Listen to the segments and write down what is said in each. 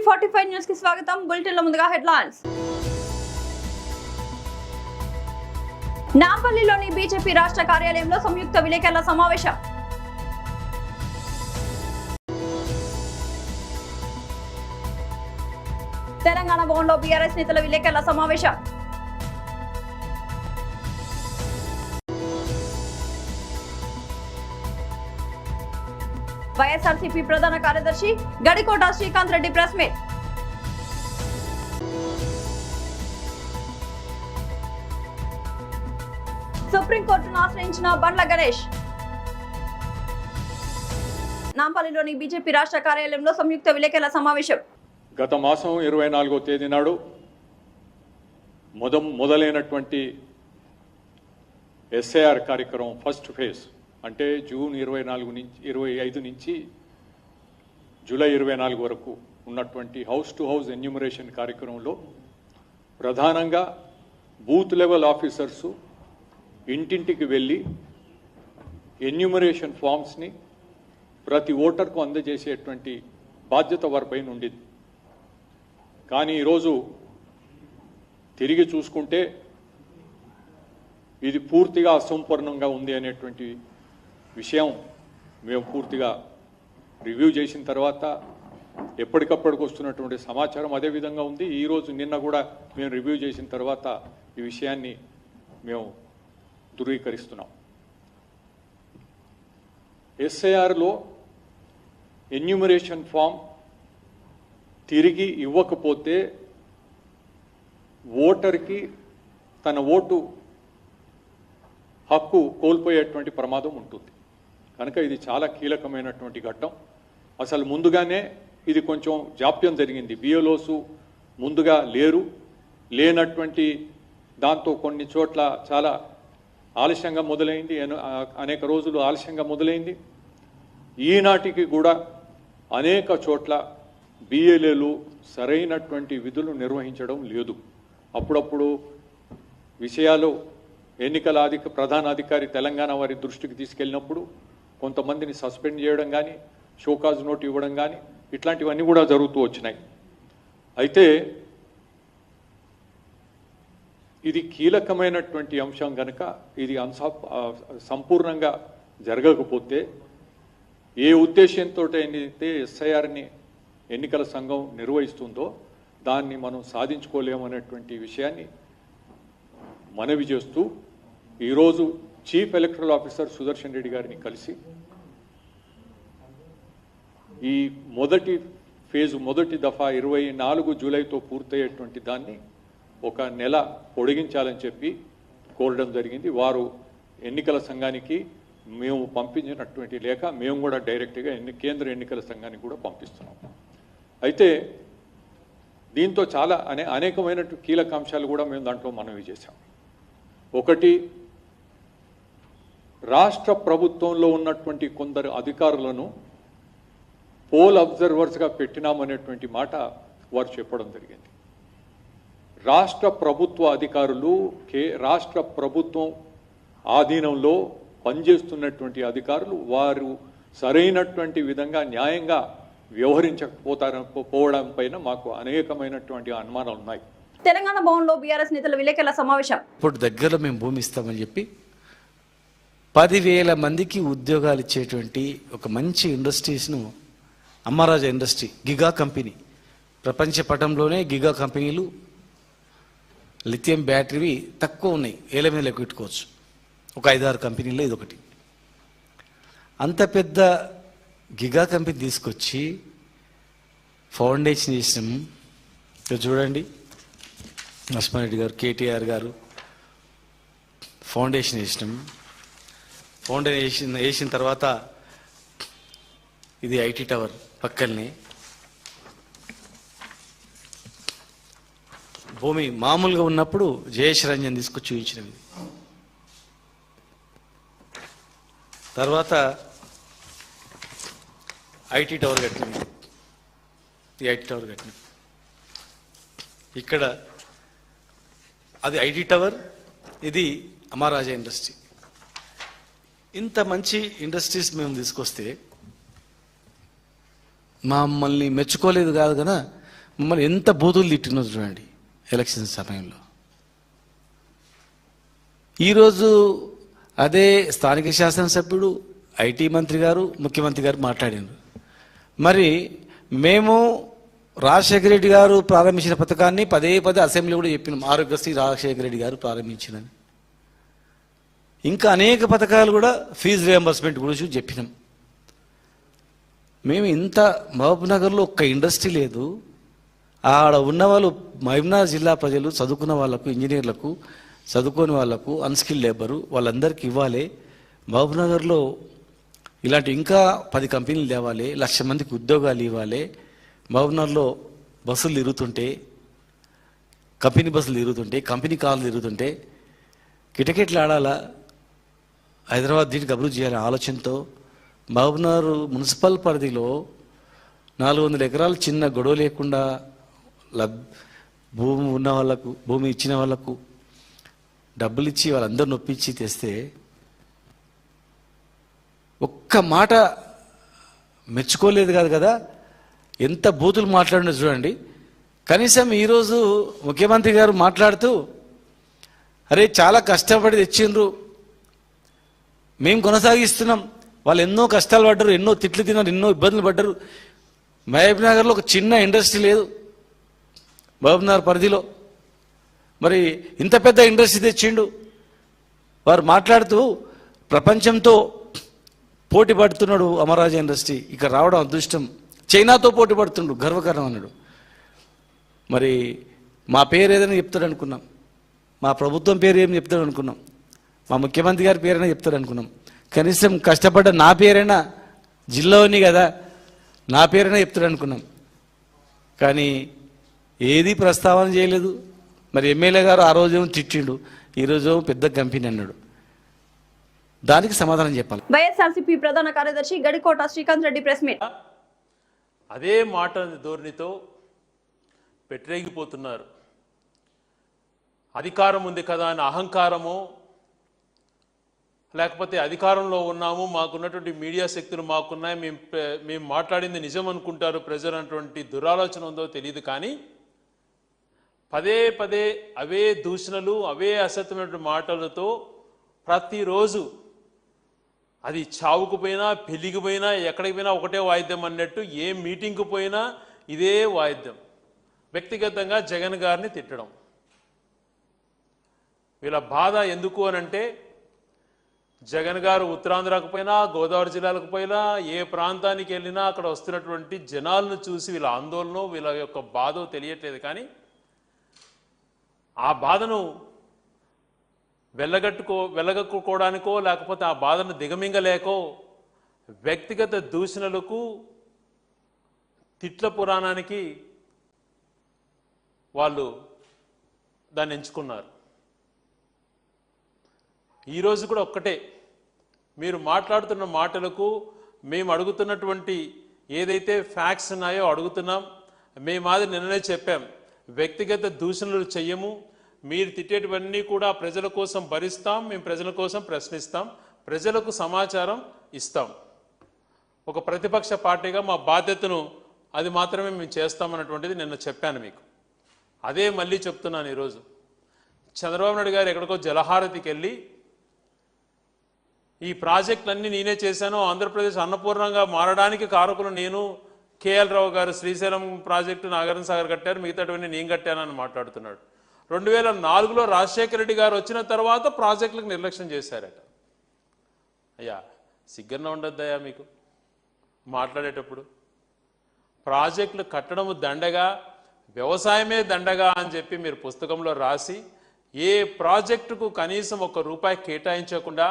టీవీ45 news కి స్వాగతం. Bulletin లో ముందుగా హెడ్లైన్స్. నాంపల్లిలోని బీజేపీ రాష్ట్ర కార్యాలయంలో సంయుక్త విలేకరుల సమావేశం. తెలంగాణ భవన్లో బీఆర్ఎస్ నేతల విలేకరుల సమావేశం. వైఎస్ఆర్సీపీ ప్రధాన కార్యదర్శి గడికోట శ్రీకాంత్ రెడ్డి ప్రెస్ మీట్. సుప్రీంకోర్టును ఆశ్రయించిన బండ్ల గణేష్. నాంపల్లిలోని బీజేపీ రాష్ట్ర కార్యాలయంలో సంయుక్త విలేకరుల సమావేశం. గత మాసం 24వ తేదీ నాడు మొదలైనటువంటి ఎస్ఐఆర్ కార్యక్రమం ఫస్ట్ ఫేజ్ అంటే జూన్ 25 నుంచి జూలై 24 వరకు ఉన్నటువంటి హౌస్ టు హౌస్ ఎన్యూమరేషన్ కార్యక్రమంలో ప్రధానంగా బూత్ లెవెల్ ఆఫీసర్సు ఇంటింటికి వెళ్ళి ఎన్యూమరేషన్ ఫామ్స్ని ప్రతి ఓటర్కు అందజేసేటువంటి బాధ్యత వారిపైన ఉండింది. కానీ ఈరోజు తిరిగి చూసుకుంటే ఇది పూర్తిగా అసంపూర్ణంగా ఉంది అనేటువంటి విషయం మేము పూర్తిగా రివ్యూ చేసిన తర్వాత ఎప్పటికప్పటికి వస్తున్నటువంటి సమాచారం అదే విధంగా ఉంది. ఈరోజు నిన్న కూడా మేము రివ్యూ చేసిన తర్వాత ఈ విషయాన్ని మేము ధృవీకరిస్తున్నాం. ఎస్ఐఆర్లో ఎన్యూమరేషన్ ఫామ్ తిరిగి ఇవ్వకపోతే ఓటర్కి తన ఓటు హక్కు కోల్పోయేటువంటి ప్రమాదం ఉంటుంది. కనుక ఇది చాలా కీలకమైనటువంటి ఘట్టం. అసలు ముందుగానే ఇది కొంచెం జాప్యం జరిగింది. బిఎల్ఓసు ముందుగా లేనటువంటి దాంతో కొన్ని చోట్ల చాలా ఆలస్యంగా మొదలైంది, అనేక రోజులు ఆలస్యంగా మొదలైంది. ఈనాటికి కూడా అనేక చోట్ల బిఎల్ఏలు సరైనటువంటి విధులు నిర్వహించడం లేదు. అప్పుడప్పుడు విషయాలు ఎన్నికల ప్రధాన అధికారి తెలంగాణ వారి దృష్టికి తీసుకెళ్ళినప్పుడు కొంతమందిని సస్పెండ్ చేయడం కానీ షోకాజ్ నోట్ ఇవ్వడం కానీ ఇట్లాంటివన్నీ కూడా జరుగుతూ వచ్చినాయి. అయితే ఇది కీలకమైనటువంటి అంశం కనుక ఇది సంపూర్ణంగా జరగకపోతే ఏ ఉద్దేశంతో అయితే ఎస్ఐఆర్ని ఎన్నికల సంఘం నిర్వహిస్తుందో దాన్ని మనం సాధించుకోలేమనేటువంటి విషయాన్ని మనవి చేస్తూ ఈరోజు chief electoral officer Sudarshan Reddy గారిని కలిసి ఈ మొదటి దఫా 24 జూలైతో పూర్తయ్యేటువంటి దాన్ని ఒక నెల పొడిగించాలని చెప్పి కోరడం జరిగింది. వారు ఎన్నికల సంఘానికి మేము పంపించినటువంటి లేఖ మేము కూడా డైరెక్ట్గా కేంద్ర ఎన్నికల సంఘానికి కూడా పంపిస్తున్నాం. అయితే దీంతో చాలా అనేకమైన కీలక అంశాలు కూడా మేము దాంట్లో మనవి చేశాం. ఒకటి, రాష్ట్ర ప్రభుత్వంలో ఉన్నటువంటి కొందరు అధికారులను పోల్ అబ్జర్వర్స్గా పెట్టినామనేటువంటి మాట వారు చెప్పడం జరిగింది. రాష్ట్ర ప్రభుత్వ అధికారులు రాష్ట్ర ప్రభుత్వం ఆధీనంలో పనిచేస్తున్నటువంటి అధికారులు వారు సరైనటువంటి విధంగా న్యాయంగా వ్యవహరించకపోవడం పైన మాకు అనేకమైనటువంటి అనుమానాలు ఉన్నాయి. తెలంగాణ భవన్లో బీఆర్ఎస్ నేతల విలేకరుల సమావేశం. ఇప్పుడు దగ్గరలో మేము భూమి ఇస్తామని చెప్పి 10,000 మందికి ఉద్యోగాలు ఇచ్చేటువంటి ఒక మంచి ఇండస్ట్రీస్ను అమ్మారాజా ఇండస్ట్రీ గిగా కంపెనీ, ప్రపంచ పటంలోనే గిగా కంపెనీలు లిథియం బ్యాటరీవి తక్కువ ఉన్నాయి, ఏళ్ళ మీద పెట్టుకోవచ్చు. ఒక 5-6 కంపెనీలో ఇదొకటి. అంత పెద్ద గిగా కంపెనీ తీసుకొచ్చి ఫౌండేషన్ చేసినాం. ఇక్కడ చూడండి, నరసింహారెడ్డి గారు, కేటీఆర్ గారు ఫౌండేషన్ వేసినాం. ఫౌండేషన్ వేసిన తర్వాత ఇది ఐటీ టవర్ పక్కనే. భూమి మామూలుగా ఉన్నప్పుడు జయేష్ రంజన్ తీసుకొచ్చి చూపించినవి. తర్వాత ఐటీ టవర్ కట్టినాం. ఈ ఐటీ టవర్ కట్టినాం. ఇక్కడ అది ఐటీ టవర్, ఇది అమరాజా ఇండస్ట్రీ. ఇంత మంచి ఇండస్ట్రీస్ మేము తీసుకొస్తే మమ్మల్ని మెచ్చుకోలేదు కాదు కదా, మమ్మల్ని ఎంత బూతులు తిట్టినో చూడండి ఎలక్షన్ సమయంలో. ఈరోజు అదే స్థానిక శాసనసభ్యుడు, ఐటీ మంత్రి గారు, ముఖ్యమంత్రి గారు మాట్లాడినారు. మరి మేము రాజశేఖర రెడ్డి గారు ప్రారంభించిన పథకాన్ని పదే పదే అసెంబ్లీ కూడా చెప్పినాం, ఆరోగ్యశ్రీ రాజశేఖర రెడ్డి గారు ప్రారంభించినని. ఇంకా అనేక పథకాలు కూడా ఫీజు రియంబర్స్మెంట్ గురించి చెప్పినాం. మేము ఇంత మహబూబ్నగర్లో ఒక్క ఇండస్ట్రీ లేదు. ఆడ ఉన్న వాళ్ళు మహబూబ్నగర్ జిల్లా ప్రజలు చదువుకున్న వాళ్ళకు, ఇంజనీర్లకు, చదువుకోని వాళ్ళకు, అన్స్కిల్ లేబరు వాళ్ళందరికీ ఇవ్వాలి. మహబూబ్నగర్లో ఇలాంటి ఇంకా 10 కంపెనీలు తేవాలి, 1,00,000 మందికి ఉద్యోగాలు ఇవ్వాలి. మహబూబ్నగర్లో బస్సులు తిరుగుతుంటే, కంపెనీ బస్సులు తిరుగుతుంటే, కంపెనీ కార్లు తిరుగుతుంటే కిటకిట్లు ఆడాలా, హైదరాబాద్ దీనికి అభివృద్ధి చేయాలనే ఆలోచనతో మహబూబ్నగర్ మున్సిపల్ పరిధిలో 400 ఎకరాలు చిన్న గొడవ లేకుండా భూమి ఉన్న వాళ్ళకు, భూమి ఇచ్చిన వాళ్ళకు డబ్బులు ఇచ్చి వాళ్ళందరూ నొప్పించి తెస్తే ఒక్క మాట మెచ్చుకోలేదు కాదు కదా. ఎంత బూతులు మాట్లాడినా చూడండి. కనీసం ఈరోజు ముఖ్యమంత్రి గారు మాట్లాడుతూ, అరే చాలా కష్టపడి తెచ్చిండ్రు, మేము కొనసాగిస్తున్నాం, వాళ్ళు ఎన్నో కష్టాలు పడ్డారు, ఎన్నో తిట్లు తిన్నారు, ఎన్నో ఇబ్బందులు పడ్డారు. మహబూబ్నగర్లో ఒక చిన్న ఇండస్ట్రీ లేదు మహబూబ్నగర్ పరిధిలో, మరి ఇంత పెద్ద ఇండస్ట్రీ తెచ్చిండు. వారు మాట్లాడుతూ ప్రపంచంతో పోటీ పడుతున్నాడు అమరాజా ఇండస్ట్రీ, ఇక్కడ రావడం అదృష్టం, చైనాతో పోటీ పడుతుండు, గర్వకారణం అన్నాడు. మరి మా పేరు ఏదైనా చెప్తాడు అనుకున్నాం, మా ప్రభుత్వం పేరు ఏం చెప్తాడు అనుకున్నాం, మా ముఖ్యమంత్రి గారి పేరైనా చెప్తాడు అనుకున్నాం. కనీసం కష్టపడ్డ నా పేరైనా, జిల్లాని కదా నా పేరైనా చెప్తాడు అనుకున్నాం. కానీ ఏది ప్రస్తావన చేయలేదు. మరి ఎమ్మెల్యే గారు ఆ రోజేమో తిట్టిండు, ఈరోజు పెద్ద కంపెనీ అన్నాడు. దానికి సమాధానం చెప్పాలి. వైఎస్ఆర్సీపీ ప్రధాన కార్యదర్శి గడికోట శ్రీకాంత్ రెడ్డి ప్రెస్ మీట్. అదే మాట ధోరణితో పెట్టరేగిపోతున్నారు. అధికారం ఉంది కదా అని అహంకారము, లేకపోతే అధికారంలో ఉన్నాము, మాకున్నటువంటి మీడియా శక్తులు మాకున్నాయి, మేము మాట్లాడింది నిజం అనుకుంటారు ప్రజలు అన్నటువంటి దురాలోచన ఉందో తెలియదు. కానీ పదే పదే అవే దూషణలు, అవే అసత్యమైనటువంటి మాటలతో ప్రతిరోజు అది చావుకు పోయినా, పెళ్లికి పోయినా, ఎక్కడికి పోయినా ఒకటే వాయిద్యం అన్నట్టు, ఏ మీటింగ్కు పోయినా ఇదే వాయిద్యం. వ్యక్తిగతంగా జగన్ గారిని తిట్టడం. వీళ్ళ బాధ ఎందుకు అనంటే, జగన్ గారు ఉత్తరాంధ్రకు పోయినా, గోదావరి జిల్లాలకు పోయినా, ఏ ప్రాంతానికి వెళ్ళినా అక్కడ వస్తున్నటువంటి జనాలను చూసి వీళ్ళ ఆందోళన, వీళ్ళ యొక్క బాధ తెలియట్లేదు. ఆ బాధను వెళ్ళగక్కుకోవడానికో, లేకపోతే ఆ బాధను దిగమింగలేకో వ్యక్తిగత దూషణలకు, తిట్ల పురాణానికి వాళ్ళు దాన్ని ఎంచుకున్నారు. ఈరోజు కూడా ఒక్కటే, మీరు మాట్లాడుతున్న మాటలకు, మేము అడుగుతున్నటువంటి ఏదైతే ఫ్యాక్ట్స్ ఉన్నాయో అడుగుతున్నాం. మేము అది నిన్ననే చెప్పాం, వ్యక్తిగత దూషణలు చెయ్యము, మీరు తిట్టేటివన్నీ కూడా ప్రజల కోసం భరిస్తాం, మేము ప్రజల కోసం ప్రశ్నిస్తాం, ప్రజలకు సమాచారం ఇస్తాం. ఒక ప్రతిపక్ష పార్టీగా మా బాధ్యతను అది మాత్రమే మేము చేస్తామన్నటువంటిది నిన్న చెప్పాను మీకు. అదే మళ్ళీ చెప్తున్నాను ఈరోజు. చంద్రబాబు నాయుడు గారు ఎక్కడికో జలహారతికి వెళ్ళి ఈ ప్రాజెక్టులన్నీ నేనే చేశాను, ఆంధ్రప్రదేశ్ అన్నపూర్ణంగా మారడానికి కారకులు నేను, కేఎల్ రావు గారు శ్రీశైలం ప్రాజెక్టు నాగార్జున సాగర్ కట్టారు, మిగతావన్నీ నేను కట్టానని మాట్లాడుతున్నాడు. 2004లో రాజశేఖర రెడ్డి గారు వచ్చిన తర్వాత ప్రాజెక్టులకు నిర్లక్ష్యం చేశారట. అయ్యా సిగ్గన్న ఉండద్దయ్యా మీకు మాట్లాడేటప్పుడు. ప్రాజెక్టులు కట్టడము దండగా, వ్యవసాయమే దండగా అని చెప్పి మీరు పుస్తకంలో రాసి, ఏ ప్రాజెక్టుకు కనీసం ₹1 కేటాయించకుండా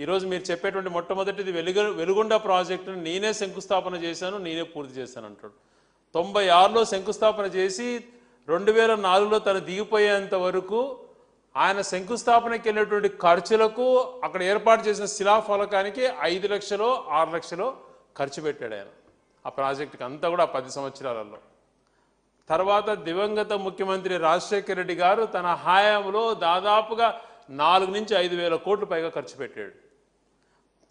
ఈరోజు మీరు చెప్పేటువంటి మొట్టమొదటిది వెలుగొండ ప్రాజెక్టును నేనే శంకుస్థాపన చేశాను, నేనే పూర్తి చేశాను అంటాడు. 96లో శంకుస్థాపన చేసి 2004లో తను దిగిపోయేంత వరకు ఆయన శంకుస్థాపనకి వెళ్ళేటువంటి ఖర్చులకు, అక్కడ ఏర్పాటు చేసిన శిలాఫలకానికి 5 లక్షలు 6 లక్షలు ఖర్చు పెట్టాడు ఆయన ఆ ప్రాజెక్టుకి అంతా కూడా 10 సంవత్సరాలలో. తర్వాత దివంగత ముఖ్యమంత్రి రాజశేఖర రెడ్డి గారు తన హయాంలో దాదాపుగా 4 నుంచి 5 వేల కోట్లు పైగా ఖర్చు పెట్టాడు.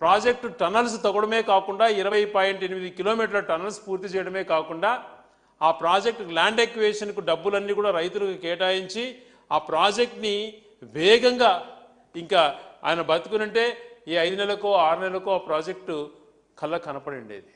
ప్రాజెక్టు టనల్స్ తవ్వడమే కాకుండా 20.8 కిలోమీటర్ల టనల్స్ పూర్తి చేయడమే కాకుండా ఆ ప్రాజెక్ట్ ల్యాండ్ ఎక్విజిషన్కు డబ్బులన్నీ కూడా రైతులకు కేటాయించి ఆ ప్రాజెక్ట్ని వేగంగా ఇంకా ఆయన బతుకునంటే ఈ 5 నెలలకో 6 నెలలకో ఆ ప్రాజెక్టు కళ్ళ కనపడి ఉండేది.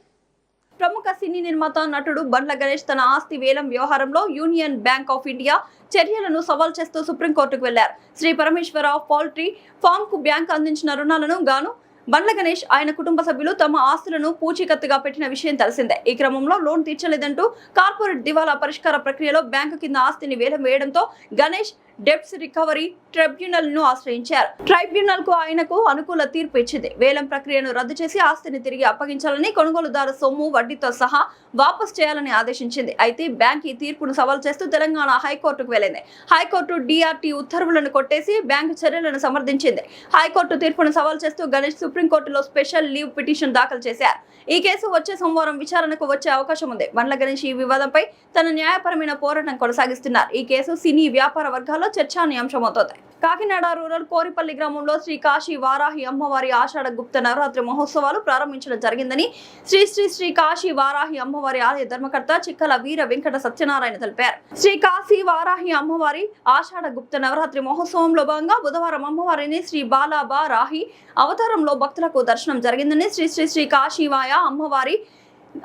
ప్రముఖ సినీ నిర్మాత నటుడు బండ్ల గణేష్ తన ఆస్తి వేలం వ్యవహారంలో యూనియన్ బ్యాంక్ ఆఫ్ ఇండియా చర్యలను సవాల్ చేస్తూ సుప్రీంకోర్టుకు వెళ్లారు. శ్రీ పరమేశ్వర పౌల్ట్రీ ఫామ్ కు బ్యాంక్ అందించిన రుణాలను గాను బండ్ల గణేష్ ఆయన కుటుంబ సభ్యులు తమ ఆస్తులను పూచీకత్తుగా పెట్టిన విషయం తెలిసిందే. ఈ క్రమంలో లోన్ తీర్చలేదంటూ కార్పొరేట్ దివాలా పరిష్కార ప్రక్రియలో బ్యాంకు కింద ఆస్తిని వేలం వేయడంతో గణేష్ డెబ్ట్స్ రికవరీ ట్రైబ్యునల్ ను ఆశ్రయించారు. ట్రైబ్యునల్ కు ఆయనకు అనుకూల తీర్పు ఇచ్చింది. వేలం ప్రక్రియను రద్దు చేసి ఆస్తిని తిరిగి అప్పగించాలని, కొనుగోలుదారు సొమ్ము వడ్డీతో సహా వాపస్ చేయాలని ఆదేశించింది. అయితే బ్యాంక్ ఈ తీర్పును సవాల్ చేస్తూ తెలంగాణ హైకోర్టుకు వెళ్లింది. హైకోర్టు డిఆర్టీ ఉత్తర్వులను కొట్టేసి బ్యాంకు చర్యలను సమర్థించింది. హైకోర్టు తీర్పును సవాల్ చేస్తూ గణేష్ సుప్రీంకోర్టులో స్పెషల్ లీవ్ పిటిషన్ దాఖలు చేశారు. ఈ కేసు వచ్చే సోమవారం విచారణకు వచ్చే అవకాశం ఉంది. బండ్ల గణేష్ ఈ వివాదంపై తన న్యాయపరమైన పోరాటం కొనసాగిస్తున్నారు. ఈ కేసు సినీ వ్యాపార వర్గాల్లో చర్చానీయాంశమవుతోంది. కాకినాడ రూరల్ కోరిపల్లి గ్రామంలో శ్రీ కాశీ వారాహి అమ్మవారి ఆషాఢ గుప్త నవరాత్రి మహోత్సవాలు ప్రారంభించడం జరిగిందని శ్రీ శ్రీ శ్రీ కాశీ వారాహి అమ్మవారి ఆలయ ధర్మకర్త చిక్కల వీర వెంకట సత్యనారాయణ తెలిపారు. శ్రీ కాశీ వారాహి అమ్మవారి ఆషాఢ గుప్త నవరాత్రి మహోత్సవంలో భాగంగా బుధవారం అమ్మవారిని శ్రీ బాలాబా రాహి అవతారంలో భక్తులకు దర్శనం జరిగిందని శ్రీ శ్రీ శ్రీ కాశీవాయ అమ్మవారి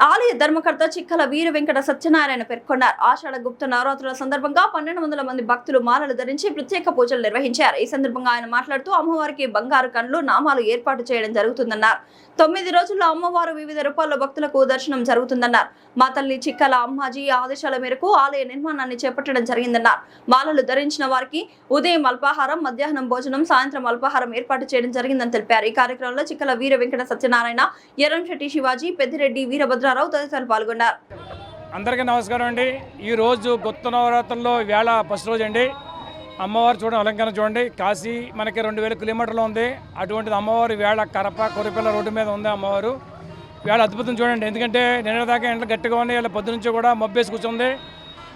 ఆలయ ధర్మకర్త చిక్కల వీర వెంకట సత్యనారాయణ పేర్కొన్నారు. ఆషాఢ గుప్త నవరాత్రుల సందర్భంగా 1200 మంది భక్తులు మాలలు ధరించి ప్రత్యేక పూజలు నిర్వహించారు. ఈ సందర్భంగా ఆయన మాట్లాడుతూ అమ్మవారికి బంగారు కండ్లు నామాలు ఏర్పాటు చేయడం జరుగుతుందన్నారు. 9 రోజుల్లో అమ్మవారు వివిధ రూపాల్లో భక్తులకు దర్శనం జరుగుతుందన్నారు. మా తల్లి చిక్కల అమ్మాజీ ఆదేశాల మేరకు ఆలయ నిర్మాణాన్ని చేపట్టడం జరిగిందన్నారు. మాలలు ధరించిన వారికి ఉదయం అల్పాహారం, మధ్యాహ్నం భోజనం, సాయంత్రం అల్పాహారం ఏర్పాటు చేయడం జరిగిందని తెలిపారు. ఈ కార్యక్రమంలో చిక్కల వీర వెంకట సత్యనారాయణ, ఎర్రంశెట్టి శివాజీ, పెద్దిరెడ్డి వీరభద్రారావు తదితరులు పాల్గొన్నారు. అందరికీ నమస్కారం అండి. ఈరోజు గుప్త నవరాత్రుల్లో వేళ ఫస్ట్ రోజు అండి. అమ్మవారు చూడండి, అలంకరణ చూడండి. కాశీ మనకి 2000 కిలోమీటర్లు ఉంది. అటువంటిది అమ్మవారు వేళ కరప కొరిపిల్ల రోడ్డు మీద ఉంది. అమ్మవారు వేళ అద్భుతం చూడండి. ఎందుకంటే నిన్నదాకా ఎండలు గట్టిగా ఉన్నాయి, ఇలా పొద్దు నుంచి కూడా మబ్బేసి కూర్చుంది.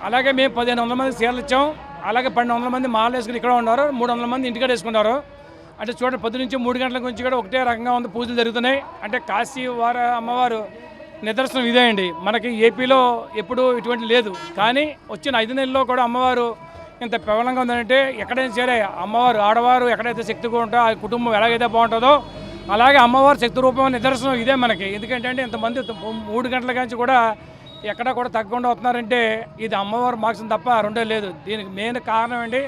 అలాగే మేము 1500 మంది చీరలు ఇచ్చాం. అలాగే 1200 మంది మాల వేసుకుని ఇక్కడ ఉన్నారు, 300 మంది ఇంటికాడ వేసుకున్నారు. అంటే చూడండి, పొద్దు నుంచి 3 గంటల నుంచి కూడా ఒకటే రకంగా ఉంది, పూజలు జరుగుతున్నాయి. అంటే కాశీ వారి అమ్మవారు నిదర్శనం ఇదే అండి. మనకి ఏపీలో ఎప్పుడూ ఇటువంటి లేదు, కానీ వచ్చిన 5 నెలల్లో కూడా అమ్మవారు ఇంత ప్రబలంగా ఉందంటే ఎక్కడైనా సరే అమ్మవారు ఆడవారు ఎక్కడైతే శక్తిగా ఉంటుందో ఆ కుటుంబం ఎలాగైతే బాగుంటుందో అలాగే అమ్మవారు శక్తి రూపం నిదర్శనం ఇదే మనకి. ఎందుకంటే ఇంతమంది 3 గంటల నుంచి కూడా ఎక్కడా కూడా తగ్గకుండా వస్తున్నారంటే ఇది అమ్మవారు మార్క్స్ తప్ప రెండో లేదు. దీనికి మెయిన్ కారణం అండి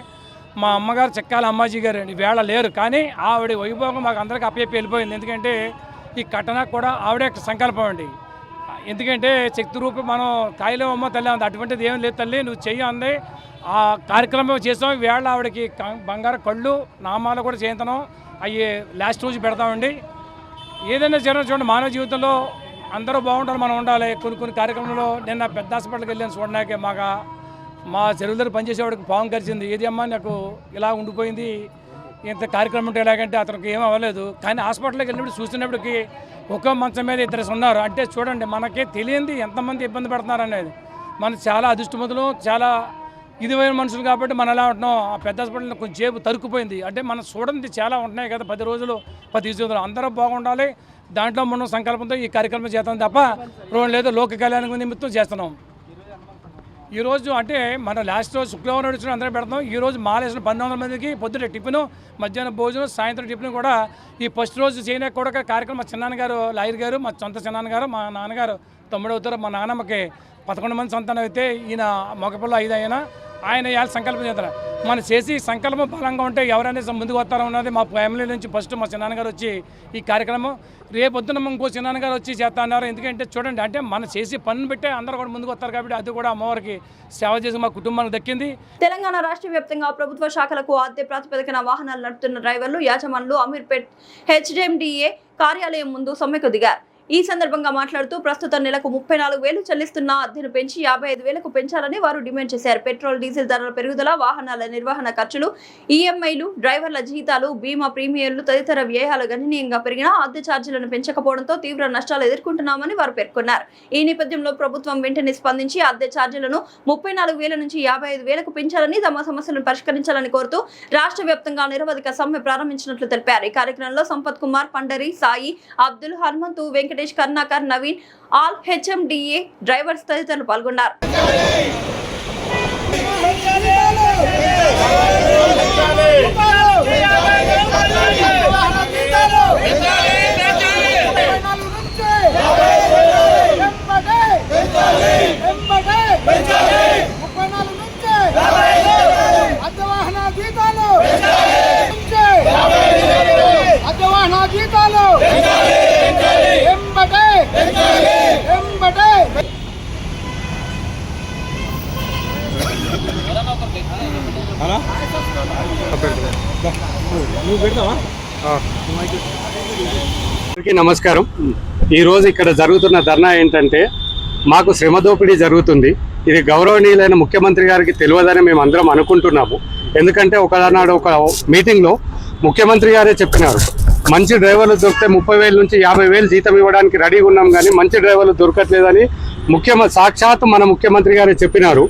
మా అమ్మగారు చెక్కాల అమ్మాజీ గారు అండి. వేళ లేరు, కానీ ఆవిడ వైభోగం మాకు అందరికీ అప్పచెప్పి వెళ్ళిపోయింది. ఎందుకంటే ఈ కట్టన కూడా ఆవిడే సంకల్పం అండి. ఎందుకంటే శక్తి రూపం మనం కాయలో అమ్మ తల్లి అంది, అటువంటిది ఏం లేదు తల్లి నువ్వు చెయ్యి అంది. ఆ కార్యక్రమం చేసాం. వేళ ఆవిడకి బంగారు కళ్ళు నామాలు కూడా చేయించడం అవి లాస్ట్ రోజు పెడతామండి. ఏదైనా జరగదు చూడండి, మానవ జీవితంలో అందరూ బాగుంటారు, మనం ఉండాలి. కొన్ని కార్యక్రమంలో నిన్న పెద్ద హాస్పిటల్కి వెళ్ళాను చూడడానికి. మా చెరువుల దగ్గర పనిచేసేవాడికి పాము కరిచింది. ఏది అమ్మా నాకు ఇలా ఉండిపోయింది, ఇంత కార్యక్రమం ఉంటే ఎలాగంటే అతనికి ఏం అవ్వలేదు. కానీ హాస్పిటల్కి వెళ్ళినప్పుడు చూసినప్పటికీ ఒక మంచం మీద 2 ఉన్నారు. అంటే చూడండి, మనకే తెలియంది ఎంతమంది ఇబ్బంది పడుతున్నారు అనేది. మనం చాలా అదృష్టవంతులు, చాలా ఇదివైన మనుషులు కాబట్టి మనం ఎలా ఉంటున్నాం. ఆ పెద్ద హాస్పిటల్ కొంచెం జేబు తరుక్కుపోయింది. అంటే మనం చూడండి చాలా ఉంటున్నాయి కదా, 10 రోజులు 10 రోజులు అందరూ బాగుండాలి. దాంట్లో మనం సంకల్పంతో ఈ కార్యక్రమం చేస్తాం తప్ప లేదు లోక కళ్యాణం నిమిత్తం చేస్తున్నాం. ఈరోజు అంటే మన లాస్ట్ రోజు శుక్రవారం నడుచుకుని అందరూ పెడతాం. ఈరోజు మాలేసిన 1200 మందికి పొద్దుట టిఫిన్, మధ్యాహ్నం భోజనం, సాయంత్రం టిఫిన్ కూడా ఈ ఫస్ట్ రోజు చేయడానికి కూడా కార్యక్రమం. మా చిన్నాన్నగారు లాయర్ గారు, మా సొంత చిన్నాన్నగారు, మా నాన్నగారు తమ్ముడు అవుతారు. మా నాన్నమ్మకి 11 మంది సంతానం అయితే ఈయన మగపిల్ల 5 అయినా ఆయన ఇవాళ సంకల్పం చేస్తారు. మనం చేసి సంకల్పం బలంగా ఉంటే ఎవరైనా ముందుకు వస్తారో ఉన్నది మా ఫ్యామిలీ నుంచి ఫస్ట్ మా చిన్నాన్నగారు వచ్చి ఈ కార్యక్రమం. రేపొద్దున ఇంకో చిన్నాన్నగారు వచ్చి చేస్తా అన్నారు. ఎందుకంటే చూడండి, అంటే మనం చేసి పనులు పెట్టే అందరూ కూడా ముందుకు వస్తారు కాబట్టి అది కూడా అమ్మవారికి సేవ చేసి మా కుటుంబానికి దక్కింది. తెలంగాణ రాష్ట్ర వ్యాప్తంగా ప్రభుత్వ శాఖలకు అద్దె ప్రాతిపదికన వాహనాలు నడుపుతున్న డ్రైవర్లు, యాజమానులు అమీర్పేట్ హెచ్డిఎండిఏ కార్యాలయం ముందు సమ్మెకు దిగారు. ఈ సందర్భంగా మాట్లాడుతూ ప్రస్తుతం నెలకు 34,000 చెల్లిస్తున్న అద్దెను పెంచి 55,000కు పెంచాలని వారు డిమాండ్ చేశారు. పెట్రోల్, డీజిల్ ధరల పెరుగుదల, వాహనాల నిర్వహణ ఖర్చులు, ఈఎంఐలు, డ్రైవర్ల జీతాలు, బీమా ప్రీమియంలు తదితర వ్యయాలు గణనీయంగా పెరిగినా అద్దె ఛార్జీలను పెంచకపోవడంతో తీవ్ర నష్టాలు ఎదుర్కొంటున్నామని వారు పేర్కొన్నారు. ఈ నేపథ్యంలో ప్రభుత్వం వెంటనే స్పందించి అద్దె ఛార్జీలను 34,000 నుంచి 55,000కు పెంచాలని, తమ సమస్యలను పరిష్కరించాలని కోరుతూ రాష్ట్ర వ్యాప్తంగా నిరవధిక సమ్మె ప్రారంభించినట్లు తెలిపారు. ఈ కార్యక్రమంలో Sampath Kumar, Pandari, Sai, Abdul, Hanumanthu, Venkateshwara, Venkatesh, Karnakar, Naveen, all HMDA drivers తదితరులు పాల్గొన్నారు. అందరికీ నమస్కారం. ఈరోజు ఇక్కడ జరుగుతున్న ధర్నా ఏంటంటే మాకు శ్రమ దోపిడీ జరుగుతుంది. ఇది గౌరవనీయులైన ముఖ్యమంత్రి గారికి తెలియదని మేము అందరం అనుకుంటున్నాము. ఎందుకంటే ఒకనాడు ఒక మీటింగ్లో ముఖ్యమంత్రి గారే చెప్పినారు, మంచి డ్రైవర్లు దొరికితే 30,000 నుంచి 50,000 జీతం ఇవ్వడానికి రెడీగా ఉన్నాం, కానీ మంచి డ్రైవర్లు దొరకట్లేదని సాక్షాత్ మన ముఖ్యమంత్రి గారే చెప్పినారు.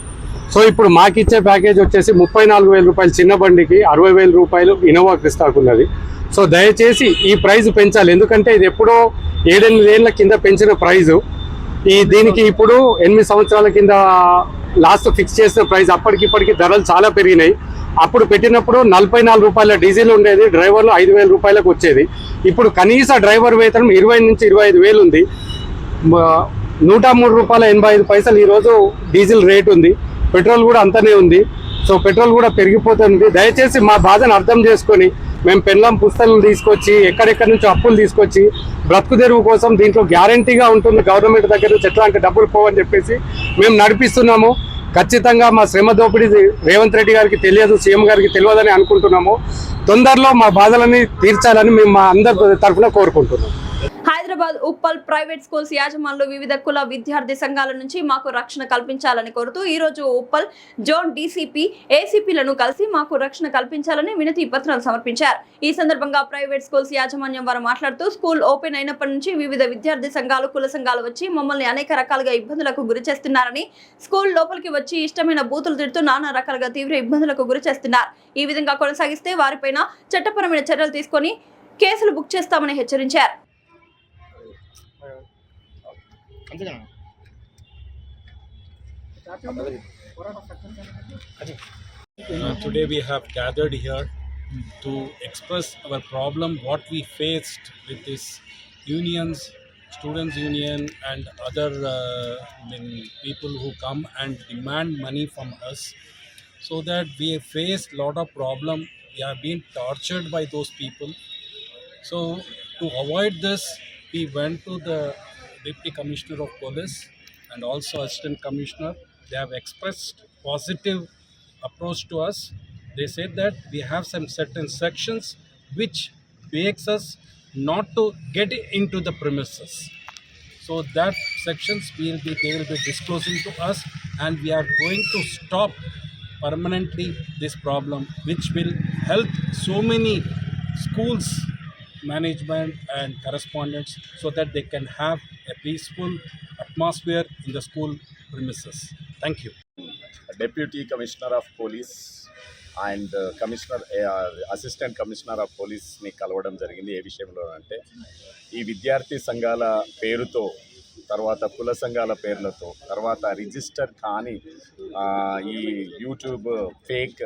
సో ఇప్పుడు మాకిచ్చే ప్యాకేజ్ వచ్చేసి 34,000 రూపాయలు చిన్న బండికి, 60,000 రూపాయలు ఇన్నోవా క్రిస్తాకున్నది. సో దయచేసి ఈ ప్రైజ్ పెంచాలి. ఎందుకంటే ఇది ఎప్పుడో 7-8 ఏళ్ల కింద పెంచిన ప్రైజు. దీనికి ఇప్పుడు 8 సంవత్సరాల కింద లాస్ట్ ఫిక్స్ చేసిన ప్రైస్, అప్పటికిప్పటికి ధరలు చాలా పెరిగినాయి. అప్పుడు పెట్టినప్పుడు 44 రూపాయల డీజిల్ ఉండేది, డ్రైవర్లు 5,000 రూపాయలకు వచ్చేది. ఇప్పుడు కనీస డ్రైవర్ వేతనం 20 నుంచి 25,000 ఉంది. 103 రూపాయల 85 పైసలు ఈరోజు డీజిల్ రేట్ ఉంది. పెట్రోల్ కూడా అంతనే ఉంది. సో పెట్రోల్ కూడా పెరిగిపోతుంది. దయచేసి మా బాధను అర్థం చేసుకొని మేము పెళ్ళం పుస్తకాలను తీసుకొచ్చి ఎక్కడెక్కడి నుంచో అప్పులు తీసుకొచ్చి బ్రతుకు తెరువు కోసం దీంట్లో గ్యారంటీగా ఉంటుంది గవర్నమెంట్ దగ్గర నుంచి ఎట్లాంటి డబ్బులు పోవని చెప్పేసి మేము నడిపిస్తున్నాము. ఖచ్చితంగా మా శ్రమ దోపిడీ రేవంత్ రెడ్డి గారికి తెలియదు, సీఎం గారికి తెలియదని అనుకుంటున్నాము. తొందరలో మా బాధలని తీర్చాలని మేము మా అందరి తరఫున కోరుకుంటున్నాము. హైదరాబాద్ ఉప్పల్ ప్రైవేట్ స్కూల్స్ యాజమాన్లు వివిధ కుల విద్యార్థి సంఘాల నుంచి మాకు రక్షణ కల్పించాలని కోరుతూ ఈ రోజు ఉప్పల్ జోన్ డీసీపీ, ఏసీపీలను కలిసి మాకు రక్షణ కల్పించాలని వినతి పత్రాలు సమర్పించారు. ఈ సందర్భంగా ప్రైవేట్ స్కూల్స్ యాజమాన్యం వారు మాట్లాడుతూ, స్కూల్ ఓపెన్ అయినప్పటి నుంచి వివిధ విద్యార్థి సంఘాలు, కుల సంఘాలు వచ్చి మమ్మల్ని అనేక రకాలుగా ఇబ్బందులకు గురి చేస్తున్నారని, స్కూల్ లోపలికి వచ్చి ఇష్టమైన బూతులు తిడుతూ నానా రకాలుగా తీవ్ర ఇబ్బందులకు గురి చేస్తున్నారు. ఈ విధంగా కొనసాగిస్తే వారిపైన చట్టపరమైన చర్యలు తీసుకొని కేసులు బుక్ చేస్తామని హెచ్చరించారు. Today we have gathered here to express our problem, what we faced with this unions, students union and other people who come and demand money from us, so that we faced lot of problem. We have been tortured by those people. So to avoid this, we went to the Deputy Commissioner of Police and also Assistant Commissioner. They have expressed positive approach to us. They said that we have some certain sections which makes us not to get into the premises. So that sections they will be disclosing to us, and we are going to stop permanently this problem, which will help so many schools management and correspondents, so that they can have a peaceful atmosphere in the school premises. Thank you. Deputy Commissioner of Police and Assistant Commissioner of Police ని కలవడం జరిగింది. ఏ విషయంలో అంటే ఈ విద్యార్థి సంఘాల పేరుతో, తర్వాత కుల సంఘాల పేర్లతో, తర్వాత రిజిస్టర్ కాని ఈ యూట్యూబ్ ఫేక్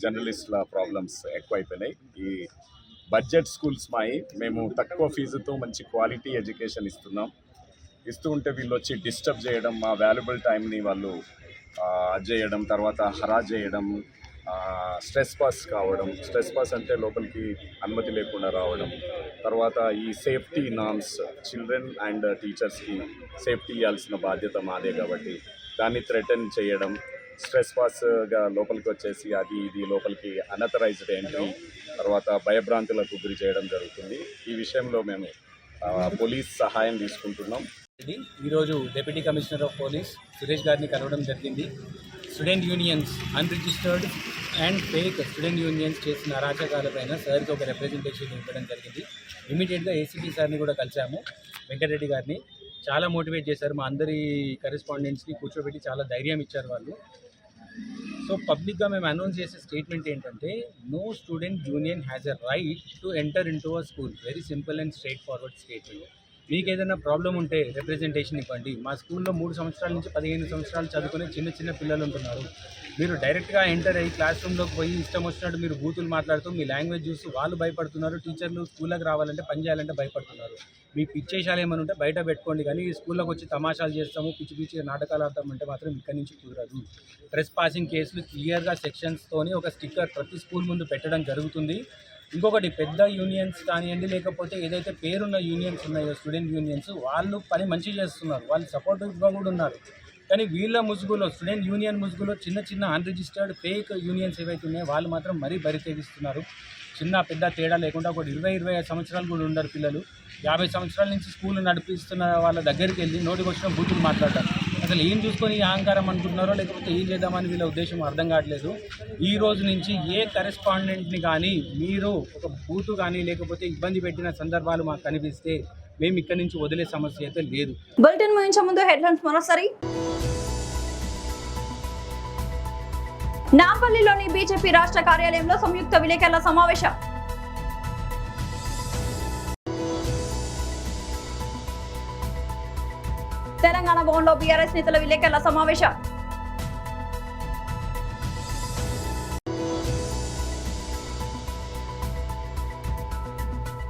జర్నలిస్టుల ప్రాబ్లమ్స్ ఎక్కువైపోయినాయి. ఈ బడ్జెట్ స్కూల్స్ మేము తక్కువ ఫీజుతో మంచి క్వాలిటీ ఎడ్యుకేషన్ ఇస్తూ ఉంటే వీళ్ళు వచ్చి డిస్టర్బ్ చేయడం, మా వాల్యుబుల్ టైంని వాళ్ళు చేయడం, తర్వాత హరాజ్ చేయడం, స్ట్రెస్ పాస్ కావడం. స్ట్రెస్ పాస్ అంటే లోపలికి అనుమతి లేకుండా రావడం, తర్వాత ఈ సేఫ్టీ నార్మ్స్, చిల్డ్రన్ అండ్ టీచర్స్కి సేఫ్టీ ఇవ్వాల్సిన బాధ్యత మాదే కాబట్టి దాన్ని థ్రెటన్ చేయడం, స్ట్రెస్ పాస్గా లోపలికి వచ్చేసి ఇది లోపలికి అనథరైజ్డ్ ఎంట్రీ, తర్వాత భయభ్రాంతులకు గురి చేయడం జరుగుతుంది. ఈ విషయంలో మేము పోలీస్ సహాయం తీసుకుంటున్నాం. ఈరోజు deputy commissioner of police Suresh గారిని కలవడం జరిగింది. Student unions, unregistered and fake student unions చేసిన అరాచకాలపైన సార్కి ఒక రిప్రజెంటేషన్ ఇవ్వడం జరిగింది. ఇమీడియట్గా ఏసీపీ సార్ని కూడా కలిసాము, వెంకటరెడ్డి గారిని. చాలా మోటివేట్ చేశారు, మా అందరి కరెస్పాండెంట్స్ని కూర్చోబెట్టి చాలా ధైర్యం ఇచ్చారు వాళ్ళు. సో పబ్లిక్గా మేము అనౌన్స్ చేసే స్టేట్మెంట్ ఏంటంటే, no student union has a right to enter into a school. Very simple and straightforward statement. మీకు ఏదైనా ప్రాబ్లం ఉంటే రిప్రజెంటేషన్ ఇవ్వండి. మా స్కూల్లో 3 సంవత్సరాల నుంచి 15 సంవత్సరాలు చదువుకునే చిన్న పిల్లలు ఉంటున్నారు. మీరు డైరెక్ట్గా ఎంటర్ అయ్యి క్లాస్ రూమ్లోకి పోయి ఇష్టం వచ్చినట్టు మీరు బూతులు మాట్లాడుతూ మీ లాంగ్వేజ్ చూస్తూ వాళ్ళు భయపడుతున్నారు. టీచర్లు స్కూల్లోకి రావాలంటే పని చేయాలంటే భయపడుతున్నారు. మీ పిచ్చేషాలు ఏమైనా ఉంటే బయట పెట్టుకోండి, కానీ ఈ స్కూల్లోకి వచ్చి తమాషాలు చేస్తాము, పిచ్చి నాటకాలు ఆడతామంటే మాత్రం ఇక్కడి నుంచి కుదరదు. ప్రెస్ పాసింగ్ కేసులు క్లియర్గా సెక్షన్స్తోని ఒక స్టిక్కర్ ప్రతి స్కూల్ ముందు పెట్టడం జరుగుతుంది. ఇంకొకటి, పెద్ద యూనియన్స్ కానివ్వండి, లేకపోతే ఏదైతే పేరున్న యూనియన్స్ ఉన్నాయో స్టూడెంట్ యూనియన్స్, వాళ్ళు పని మంచిగా చేస్తున్నారు, వాళ్ళు సపోర్టివ్గా కూడా ఉన్నారు. కానీ వీళ్ళ ముసుగులో, స్టూడెంట్ యూనియన్ ముసుగులో చిన్న అన్రిజిస్టర్డ్ ఫేక్ యూనియన్స్ ఏవైతే ఉన్నాయో వాళ్ళు మాత్రం మరీ బరితెగిస్తున్నారు. చిన్న పెద్ద తేడా లేకుండా ఒక 20-25 సంవత్సరాలు కూడా ఉండరు పిల్లలు. 50 సంవత్సరాల నుంచి స్కూల్ నడిపిస్తున్న వాళ్ళ దగ్గరికి వెళ్ళి నోటికి వచ్చిన బూతులు మాట్లాడతారు. అసలు ఏం చూసుకొని ఈ అహంకారం అనుకుంటున్నారో లేకపోతే ఏం చేద్దామని వీళ్ళ ఉద్దేశం అర్థం కావట్లేదు. ఈ రోజు నుంచి ఏ కరెస్పాండెంట్ని కానీ మీరు ఒక బూతు కానీ లేకపోతే ఇబ్బంది పెట్టిన సందర్భాలు మాకు కనిపిస్తే మేము ఇక్కడి నుంచి వదిలే సమస్య అయితే లేదు. బులెటిన్ ముగించే ముందు హెడ్లైన్స్ మరోసారి. నాంపల్లిలోని బీజేపీ రాష్ట్ర కార్యాలయంలో సంయుక్త విలేకరుల సమావేశం. తెలంగాణ భవన్లో బీఆర్ఎస్ నేతల విలేకరుల సమావేశం.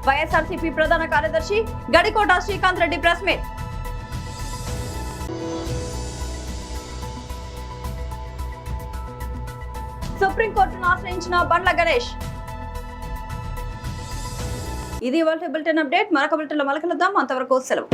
వైఎస్ఆర్సీపీ ప్రధాన కార్యదర్శి గడికోట శ్రీకాంత్ రెడ్డి ప్రెస్ మీట్. సుప్రీంకోర్టును ఆశ్రయించిన బండ్ల గణేష్. ఇది ఇవాల్టి బులెటిన్ అప్డేట్. మరొక బులెటిన్లో మళ్ళీ కలుద్దాం. అంతవరకు సెలవు.